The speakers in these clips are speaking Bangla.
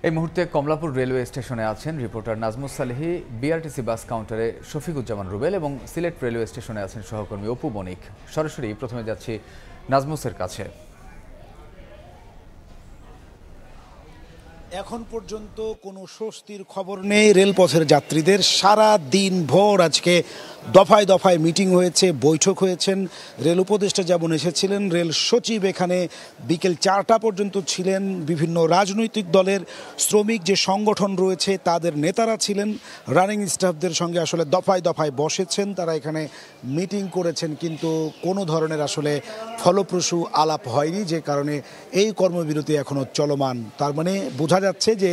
এই মুহূর্তে কমলাপুর রেলওয়ে স্টেশনে আছেন reporter Nazmus Salehi, BRTC bus কাউন্টারে শফিকুজ্জামান রুবেল এবং সিলেট রেলওয়ে স্টেশনে আছেন সহকর্মী অপু বণিক। সরাসরি প্রথমে যাচ্ছি নাজমুসের কাছে। এখন পর্যন্ত কোনো স্বস্তির খবর নেই রেলপথের যাত্রীদের। সারা দিন ভোর আজকে দফায় দফায় মিটিং হয়েছে, বৈঠক হয়েছেন। রেল উপদেষ্টা যেমন এসেছিলেন, রেল সচিব এখানে বিকেল 4টা পর্যন্ত ছিলেন। বিভিন্ন রাজনৈতিক দলের শ্রমিক যে সংগঠন রয়েছে তাদের নেতারা ছিলেন, রানিং স্টাফদের সঙ্গে আসলে দফায় দফায় বসেছেন, তারা এখানে মিটিং করেছেন, কিন্তু কোনো ধরনের আসলে ফলপ্রসূ আলাপ হয়নি, যে কারণে এই কর্মবিরতি এখনও চলমান। তার মানে বোঝা যাচ্ছে যে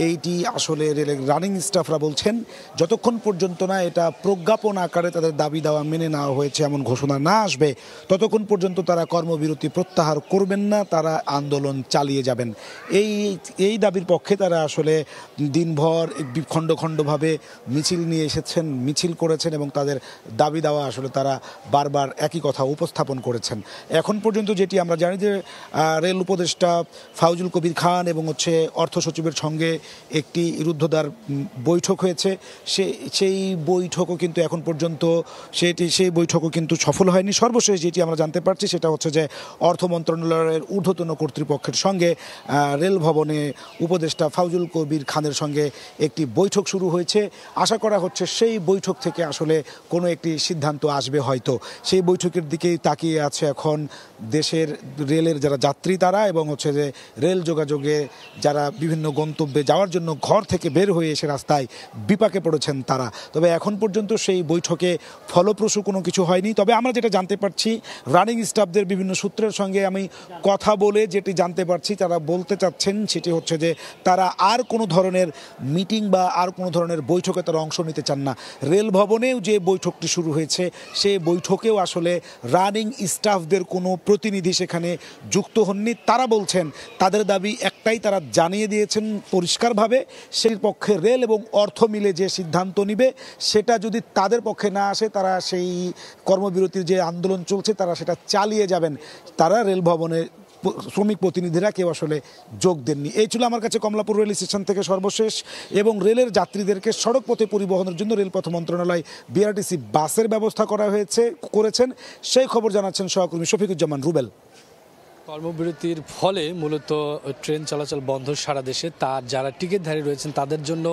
এইটি আসলে রেলের রানিং স্টাফরা বলছেন যতক্ষণ পর্যন্ত না এটা প্রজ্ঞাপন আকারে তাদের দাবি দেওয়া মেনে নেওয়া হয়েছে এমন ঘোষণা না আসবে, ততক্ষণ পর্যন্ত তারা কর্মবিরতি প্রত্যাহার করবেন না, তারা আন্দোলন চালিয়ে যাবেন। এই দাবির পক্ষে তারা আসলে দিনভর খণ্ড খণ্ডভাবে মিছিল নিয়ে এসেছেন, মিছিল করেছেন এবং তাদের দাবি দেওয়া আসলে তারা বারবার একই কথা উপস্থাপন করেছেন। এখন পর্যন্ত যেটি আমরা জানি যে রেল উপদেষ্টা ফাউজুল কবির খান এবং অর্থ সচিবের সঙ্গে একটি রুদ্ধদ্বার বৈঠক হয়েছে। সেই বৈঠকও কিন্তু এখন পর্যন্ত সেই বৈঠকও কিন্তু সফল হয়নি। সর্বশেষ যেটি আমরা জানতে পারছি সেটা হচ্ছে যে অর্থ মন্ত্রণালয়ের ঊর্ধ্বতন কর্তৃপক্ষের সঙ্গে রেল ভবনে উপদেষ্টা ফাউজুল কবির খানের সঙ্গে একটি বৈঠক শুরু হয়েছে। আশা করা হচ্ছে সেই বৈঠক থেকে আসলে কোনো একটি সিদ্ধান্ত আসবে হয়তো। সেই বৈঠকের দিকেই তাকিয়ে আছে এখন দেশের রেলের যারা যাত্রী তারা এবং যে রেল যোগাযোগে যারা বিভিন্ন গন্তব্যে যাওয়ার জন্য ঘর থেকে বের হয়ে এসে রাস্তায় বিপাকে পড়েছেন তারা। তবে এখন পর্যন্ত সেই বৈঠকে ফলপ্রসূ কোনো কিছু হয়নি। তবে আমরা যেটা জানতে পারছি, রানিং স্টাফদের বিভিন্ন সূত্রের সঙ্গে আমি কথা বলে যেটি জানতে পারছি, তারা বলতে চাচ্ছেন সেটি হচ্ছে যে তারা আর কোনো ধরনের মিটিং বা আর কোনো ধরনের বৈঠকে তারা অংশ নিতে চান না। রেল ভবনেও যে বৈঠকটি শুরু হয়েছে সেই বৈঠকেও আসলে রানিং স্টাফদের কোনো প্রতিনিধি সেখানে যুক্ত হননি। তারা বলছেন তাদের দাবি একটাই, তারা জানিয়ে দিয়েছেন পরিষ্কারভাবে সেই পক্ষে রেল এবং অর্থ মিলে যে সিদ্ধান্ত নিবে সেটা যদি তাদের পক্ষে না আসে তারা সেই কর্মবিরতির যে আন্দোলন চলছে তারা সেটা চালিয়ে যাবেন। তারা রেল ভবনে শ্রমিক প্রতিনিধিরা কেউ আসলে যোগ দেননি। এই ছিল আমার কাছে কমলাপুর রেল স্টেশন থেকে সর্বশেষ। এবং রেলের যাত্রীদেরকে সড়ক পথে পরিবহনের জন্য রেলপথ মন্ত্রণালয় বিআরটিসি বাসের ব্যবস্থা করেছেন সেই খবর জানাচ্ছেন সহকর্মী শফিকুজ্জামান রুবেল। কর্মবিরতির ফলে মূলত ট্রেন চলাচল বন্ধ সারা দেশে, তার যারা টিকিটধারী রয়েছেন তাদের জন্য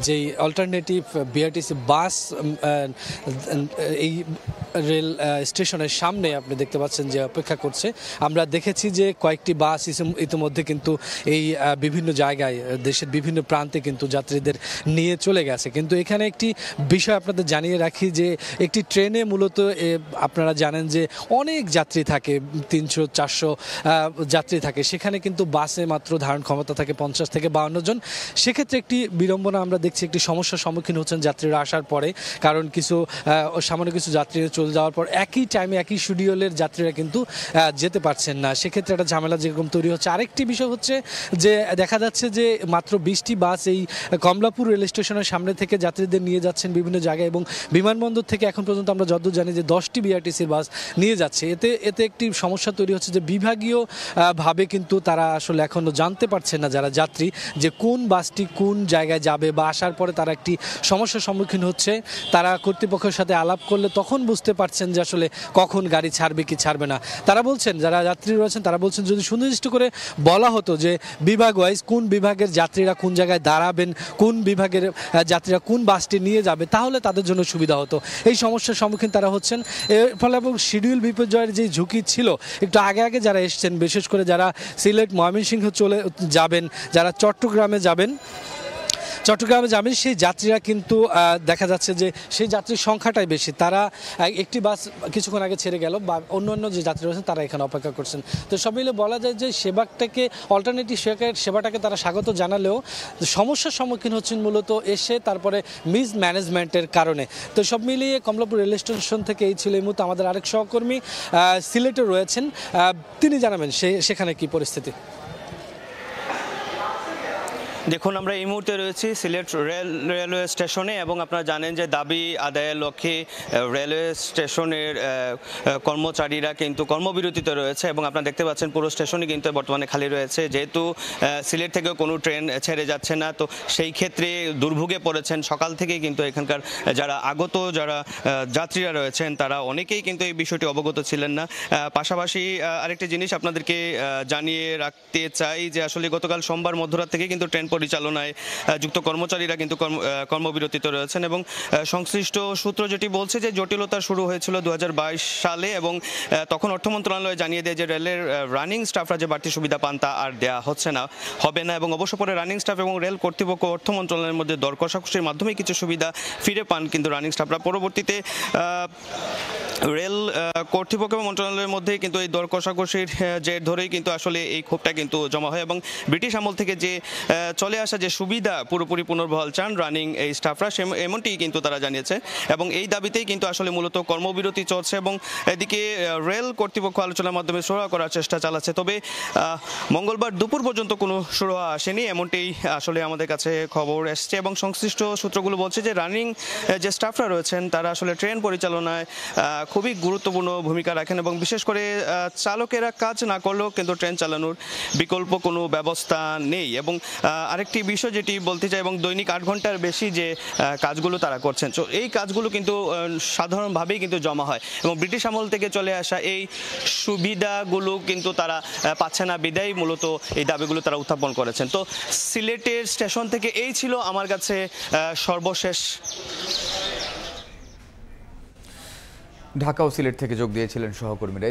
যেই অল্টারনেটিভ বিআরটিসি বাস এই রেল স্টেশনের সামনে আপনি দেখতে পাচ্ছেন যে অপেক্ষা করছে। আমরা দেখেছি যে কয়েকটি বাস ইতিমধ্যে কিন্তু এই বিভিন্ন জায়গায় দেশের বিভিন্ন প্রান্তে কিন্তু যাত্রীদের নিয়ে চলে গেছে। কিন্তু এখানে একটি বিষয় আপনাদের জানিয়ে রাখি যে একটি ট্রেনে মূলত আপনারা জানেন যে অনেক যাত্রী থাকে, 300-400 যাত্রী থাকে, সেখানে কিন্তু বাসে মাত্র ধারণ ক্ষমতা থাকে 50 থেকে 52 জন। সেক্ষেত্রে একটি বিড়ম্বনা আমরা দেখছি, একটি সমস্যার সম্মুখীন হচ্ছেন যাত্রীরা আসার পরে, কারণ সামান্য কিছু যাত্রীরা চলে যাওয়ার পর একই টাইমে একই শিডিউলের যাত্রীরা কিন্তু যেতে পারছেন না। সেক্ষেত্রে একটা ঝামেলা যেরকম তৈরি হচ্ছে। আরেকটি বিষয় হচ্ছে যে দেখা যাচ্ছে যে মাত্র 20টি বাস এই কমলাপুর রেল স্টেশনের সামনে থেকে যাত্রীদের নিয়ে যাচ্ছেন বিভিন্ন জায়গায়, এবং বিমানবন্দর থেকে এখন পর্যন্ত আমরা যতদূর জানি যে 10টি বিআরটিসির বাস নিয়ে যাচ্ছে। এতে একটি সমস্যা তৈরি হচ্ছে যে বিভাগীয় ভাবে কিন্তু তারা আসলে এখনো জানতে পারছেন না যারা যাত্রী যে কোন বাসটি কোন জায়গায় যাবে, বা আসার পরে তারা একটি সমস্যার সম্মুখীন হচ্ছে। তারা কর্তৃপক্ষের সাথে আলাপ করলে তখন বুঝতে পারছেন যে আসলে কখন গাড়ি ছাড়বে কি ছাড়বে না। তারা বলছেন, যারা যাত্রী রয়েছেন তারা বলছেন যদি সুনির্দিষ্ট করে বলা হতো যে বিভাগ ওয়াইজ কোন বিভাগের যাত্রীরা কোন জায়গায় দাঁড়াবেন, কোন বিভাগের যাত্রীরা কোন বাসটি নিয়ে যাবে, তাহলে তাদের জন্য সুবিধা হতো। এই সমস্যার সম্মুখীন তারা হচ্ছেন। এর ফলে এবং শিডিউল বিপর্যয়ের যে ঝুঁকি ছিল, একটু আগে যারা এসছেন, বিশেষ করে যারা সিলেট ময়মনসিংহ চলে যাবেন, যারা চট্টগ্রামে যাবেন সেই যাত্রীরা কিন্তু দেখা যাচ্ছে যে সেই যাত্রীর সংখ্যাটাই বেশি। তারা একটি বাস কিছুক্ষণ আগে ছেড়ে গেল, বা অন্য যে যাত্রী রয়েছেন তারা এখানে অপেক্ষা করছেন। তো সব মিলে বলা যায় যে সেবাটাকে, অল্টারনেটিভ সেবাটাকে তারা স্বাগত জানালেও সমস্যার সম্মুখীন হচ্ছেন মূলত এসে তারপরে মিস ম্যানেজমেন্টের কারণে। তো সব মিলিয়ে কমলাপুর রেল স্টেশন থেকে এই ছিল এই মুহূর্তে আমাদের আরেক সহকর্মী সিলেটে রয়েছেন, তিনি জানাবেন সেখানে কি পরিস্থিতি। দেখুন, আমরা এই মুহূর্তে রয়েছি সিলেট রেলওয়ে স্টেশনে এবং আপনারা জানেন যে দাবি আদায়ের লক্ষ্যে রেলওয়ে স্টেশনের কর্মচারীরা কিন্তু কর্মবিরতিতে রয়েছে এবং আপনারা দেখতে পাচ্ছেন পুরো স্টেশনই কিন্তু বর্তমানে খালি রয়েছে, যেহেতু সিলেট থেকে কোনো ট্রেন ছেড়ে যাচ্ছে না। তো সেই ক্ষেত্রে দুর্ভোগে পড়েছেন সকাল থেকেই কিন্তু এখানকার যারা যাত্রীরা রয়েছেন তারা অনেকেই কিন্তু এই বিষয়টি অবগত ছিলেন না। পাশাপাশি আরেকটি জিনিস আপনাদেরকে জানিয়ে রাখতে চাই যে আসলে গতকাল সোমবার মধ্যরাত থেকে কিন্তু ট্রেন পরিচালনায় যুক্ত কর্মচারীরা কিন্তু কর্মবিরতিতে রয়েছেন এবং সংশ্লিষ্ট সূত্র যেটি বলছে যে জটিলতা শুরু হয়েছিল 2022 সালে এবং তখন অর্থ মন্ত্রণালয় জানিয়ে দেয় যে রেলের রানিং স্টাফরা যে বাড়তি সুবিধা পান তা আর দেওয়া হবে না এবং অবশ্য পরে রানিং স্টাফ এবং রেল কর্তৃপক্ষ অর্থ মন্ত্রণালয়ের মধ্যে দর কষাকষির মাধ্যমে কিছু সুবিধা ফিরে পান কিন্তু রানিং স্টাফরা। পরবর্তীতে রেল কর্তৃপক্ষ এবং মন্ত্রণালয়ের মধ্যে কিন্তু এই দর কষাকষির জের ধরেই কিন্তু আসলে এই ক্ষোভটা কিন্তু জমা হয় এবং ব্রিটিশ আমল থেকে যে চলে আসা যে সুবিধা পুরোপুরি পুনর্বহাল চান রানিং এই স্টাফরা, এমনটি কিন্তু তারা জানিয়েছে এবং এই দাবিতেই কিন্তু আসলে মূলত কর্মবিরতি চলছে এবং এদিকে রেল কর্তৃপক্ষ আলোচনার মাধ্যমে সুরাহা করার চেষ্টা চালাচ্ছে। তবে মঙ্গলবার দুপুর পর্যন্ত কোনো সুরাহা আসেনি, এমনটি আসলে আমাদের কাছে খবর এসছে এবং সংশ্লিষ্ট সূত্রগুলো বলছে যে রানিং যে স্টাফরা রয়েছেন তারা আসলে ট্রেন পরিচালনায় খুবই গুরুত্বপূর্ণ ভূমিকা রাখেন এবং বিশেষ করে চালকেরা কাজ না করলেও কিন্তু ট্রেন চালানোর বিকল্প কোনো ব্যবস্থা নেই। এবং আরেকটি বিষয় যেটি বলতে চাই, এবং দৈনিক 8 ঘন্টার বেশি যে কাজগুলো তারা করছেন, তো এই কাজগুলো কিন্তু সাধারণভাবেই কিন্তু জমা হয় এবং ব্রিটিশ আমল থেকে চলে আসা এই সুবিধাগুলো কিন্তু তারা পাচ্ছে না, বিদায় মূলত এই দাবিগুলো তারা উত্থাপন করেছেন। তো সিলেটের স্টেশন থেকে এই ছিল আমার কাছে সর্বশেষ। ঢাকা ও সিলেট থেকে যোগ দিয়েছিলেন সহকর্মীরা।